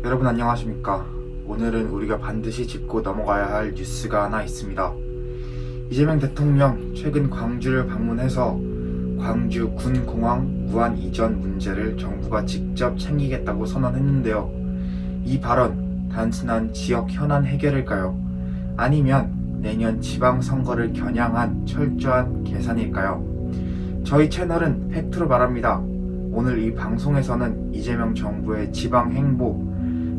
여러분 안녕하십니까? 오늘은 우리가 반드시 짚고 넘어가야 할 뉴스가 하나 있습니다. 이재명 대통령 최근 광주를 방문해서 광주 군공항 무한 이전 문제를 정부가 직접 챙기겠다고 선언했는데요. 이 발언 단순한 지역 현안 해결일까요? 아니면 내년 지방선거를 겨냥한 철저한 계산일까요? 저희 채널은 팩트로 말합니다. 오늘 이 방송에서는 이재명 정부의 지방 행보,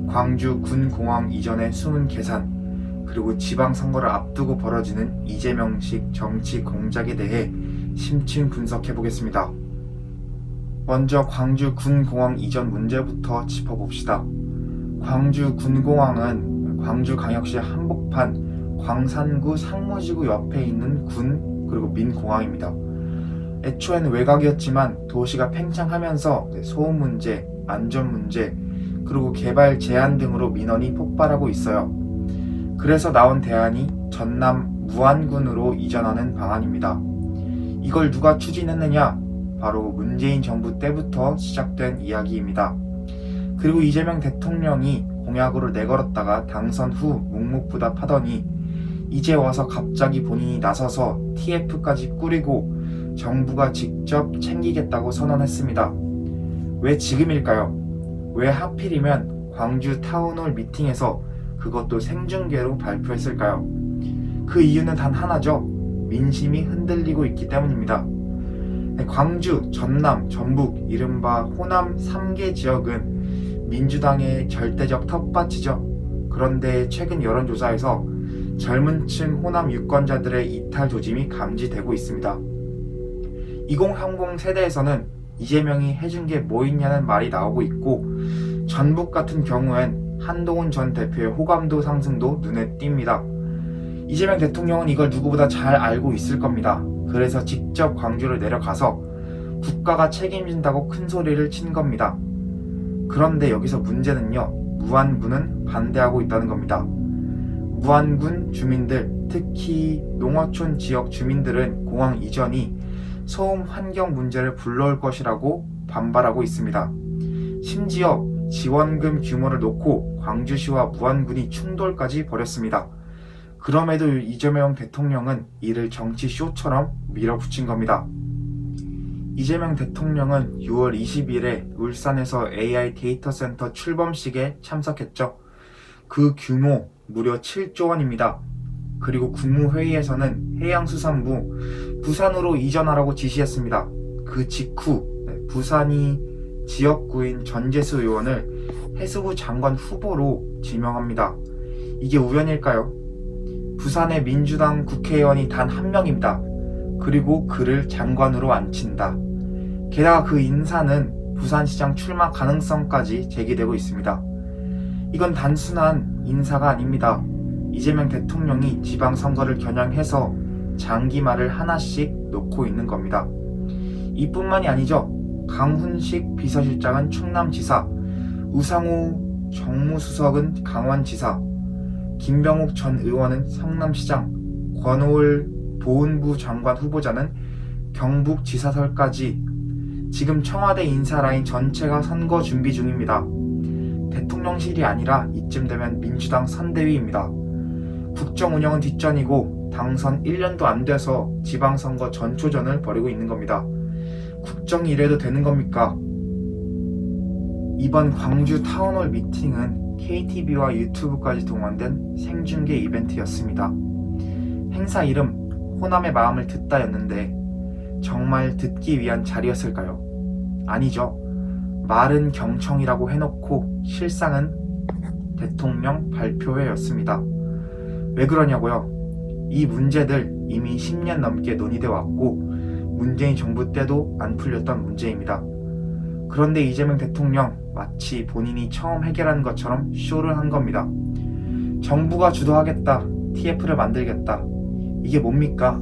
광주 군공항 이전의 숨은 계산, 그리고 지방선거를 앞두고 벌어지는 이재명식 정치 공작에 대해 심층 분석해 보겠습니다. 먼저 광주 군공항 이전 문제부터 짚어봅시다. 광주 군공항은 광주광역시 한복판 광산구 상무지구 옆에 있는 군 그리고 민공항입니다. 애초에는 외곽이었지만 도시가 팽창하면서 소음 문제, 안전 문제, 그리고 개발 제한 등으로 민원이 폭발하고 있어요. 그래서 나온 대안이 전남 무안군으로 이전하는 방안입니다. 이걸 누가 추진했느냐? 바로 문재인 정부 때부터 시작된 이야기입니다. 그리고 이재명 대통령이 공약으로 내걸었다가 당선 후 묵묵부답하더니 이제 와서 갑자기 본인이 나서서 TF까지 꾸리고 정부가 직접 챙기겠다고 선언했습니다. 왜 지금일까요? 왜 하필이면 광주 타운홀 미팅에서 그것도 생중계로 발표했을까요? 그 이유는 단 하나죠. 민심이 흔들리고 있기 때문입니다. 광주, 전남, 전북, 이른바 호남 3개 지역은 민주당의 절대적 텃밭이죠. 그런데 최근 여론조사에서 젊은 층 호남 유권자들의 이탈 조짐이 감지되고 있습니다. 2030 세대에서는 이재명이 해준 게 뭐 있냐는 말이 나오고 있고, 전북 같은 경우엔 한동훈 전 대표의 호감도 상승도 눈에 띕니다. 이재명 대통령은 이걸 누구보다 잘 알고 있을 겁니다. 그래서 직접 광주를 내려가서 국가가 책임진다고 큰 소리를 친 겁니다. 그런데 여기서 문제는요, 무안군은 반대하고 있다는 겁니다. 무안군 주민들, 특히 농어촌 지역 주민들은 공항 이전이 소음 환경 문제를 불러올 것이라고 반발하고 있습니다. 심지어 지원금 규모를 놓고 광주시와 무안군이 충돌까지 벌였습니다. 그럼에도 이재명 대통령은 이를 정치 쇼처럼 밀어붙인 겁니다. 이재명 대통령은 6월 20일에 울산에서 AI 데이터 센터 출범식에 참석했죠. 그 규모 무려 7조 원입니다. 그리고 국무회의에서는 해양수산부 부산으로 이전하라고 지시했습니다. 그 직후 부산이 지역구인 전재수 의원을 해수부 장관 후보로 지명합니다. 이게 우연일까요? 부산의 민주당 국회의원이 단 한 명입니다. 그리고 그를 장관으로 앉힌다. 게다가 그 인사는 부산시장 출마 가능성까지 제기되고 있습니다. 이건 단순한 인사가 아닙니다. 이재명 대통령이 지방선거를 겨냥해서 장기말을 하나씩 놓고 있는 겁니다. 이뿐만이 아니죠. 강훈식 비서실장은 충남지사, 우상호 정무수석은 강원지사, 김병욱 전 의원은 성남시장, 권오을 보훈부 장관 후보자는 경북지사설까지 지금 청와대 인사라인 전체가 선거 준비 중입니다. 대통령실이 아니라 이쯤 되면 민주당 선대위입니다. 국정 운영은 뒷전이고 당선 1년도 안 돼서 지방선거 전초전을 벌이고 있는 겁니다. 국정이 이래도 되는 겁니까? 이번 광주 타운홀 미팅은 KTV와 유튜브까지 동원된 생중계 이벤트였습니다. 행사 이름 호남의 마음을 듣다였는데 정말 듣기 위한 자리였을까요? 아니죠. 말은 경청이라고 해놓고 실상은 대통령 발표회였습니다. 왜 그러냐고요? 이 문제들 이미 10년 넘게 논의돼 왔고 문재인 정부 때도 안 풀렸던 문제입니다. 그런데 이재명 대통령 마치 본인이 처음 해결한 것처럼 쇼를 한 겁니다. 정부가 주도하겠다, TF를 만들겠다. 이게 뭡니까?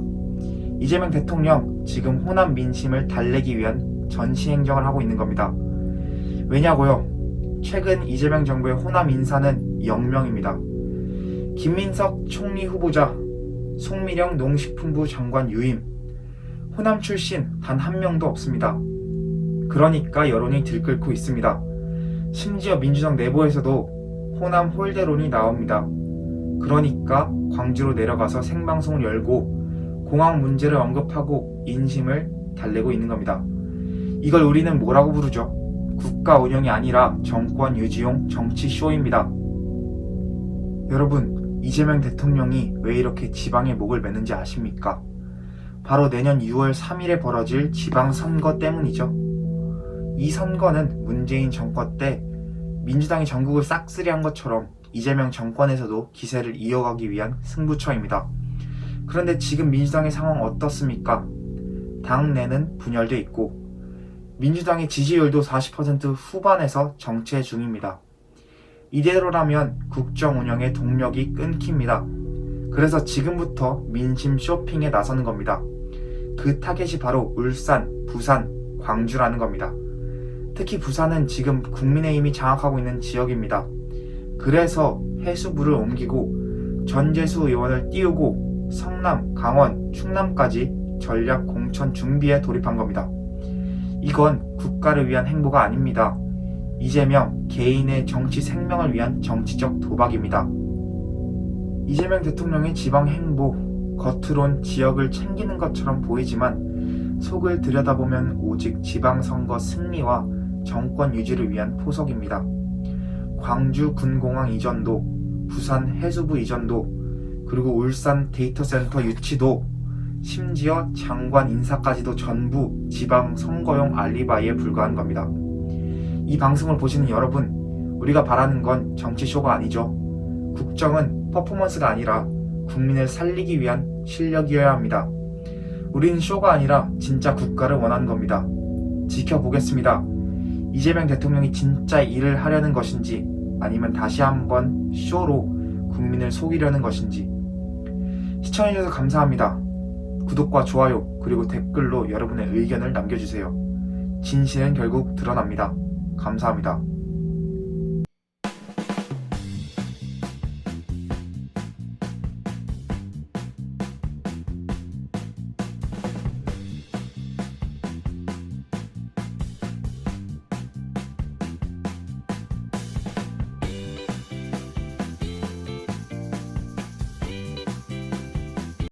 이재명 대통령 지금 호남 민심을 달래기 위한 전시행정을 하고 있는 겁니다. 왜냐고요? 최근 이재명 정부의 호남 인사는 0명입니다. 김민석 총리 후보자, 송미령 농식품부 장관 유임, 호남 출신 단 한 명도 없습니다. 그러니까 여론이 들끓고 있습니다. 심지어 민주당 내부에서도 호남 홀대론이 나옵니다. 그러니까 광주로 내려가서 생방송을 열고 공항 문제를 언급하고 인심을 달래고 있는 겁니다. 이걸 우리는 뭐라고 부르죠? 국가 운영이 아니라 정권 유지용 정치쇼입니다. 여러분, 이재명 대통령이 왜 이렇게 지방에 목을 매는지 아십니까? 바로 내년 6월 3일에 벌어질 지방선거 때문이죠. 이 선거는 문재인 정권 때 민주당이 전국을 싹쓸이한 것처럼 이재명 정권에서도 기세를 이어가기 위한 승부처입니다. 그런데 지금 민주당의 상황 어떻습니까? 당내는 분열돼 있고 민주당의 지지율도 40% 후반에서 정체 중입니다. 이대로라면 국정 운영의 동력이 끊깁니다. 그래서 지금부터 민심 쇼핑에 나서는 겁니다. 그 타겟이 바로 울산, 부산, 광주라는 겁니다. 특히 부산은 지금 국민의힘이 장악하고 있는 지역입니다. 그래서 해수부를 옮기고 전재수 의원을 띄우고 성남, 강원, 충남까지 전략 공천 준비에 돌입한 겁니다. 이건 국가를 위한 행보가 아닙니다. 이재명 개인의 정치 생명을 위한 정치적 도박입니다. 이재명 대통령의 지방 행보, 겉으론 지역을 챙기는 것처럼 보이지만 속을 들여다보면 오직 지방선거 승리와 정권 유지를 위한 포석입니다. 광주 군공항 이전도, 부산 해수부 이전도, 그리고 울산 데이터센터 유치도, 심지어 장관 인사까지도 전부 지방선거용 알리바이에 불과한 겁니다. 이 방송을 보시는 여러분, 우리가 바라는 건 정치쇼가 아니죠. 국정은 퍼포먼스가 아니라 국민을 살리기 위한 실력이어야 합니다. 우린 쇼가 아니라 진짜 국가를 원하는 겁니다. 지켜보겠습니다. 이재명 대통령이 진짜 일을 하려는 것인지 아니면 다시 한번 쇼로 국민을 속이려는 것인지. 시청해주셔서 감사합니다. 구독과 좋아요 그리고 댓글로 여러분의 의견을 남겨주세요. 진실은 결국 드러납니다. 감사합니다.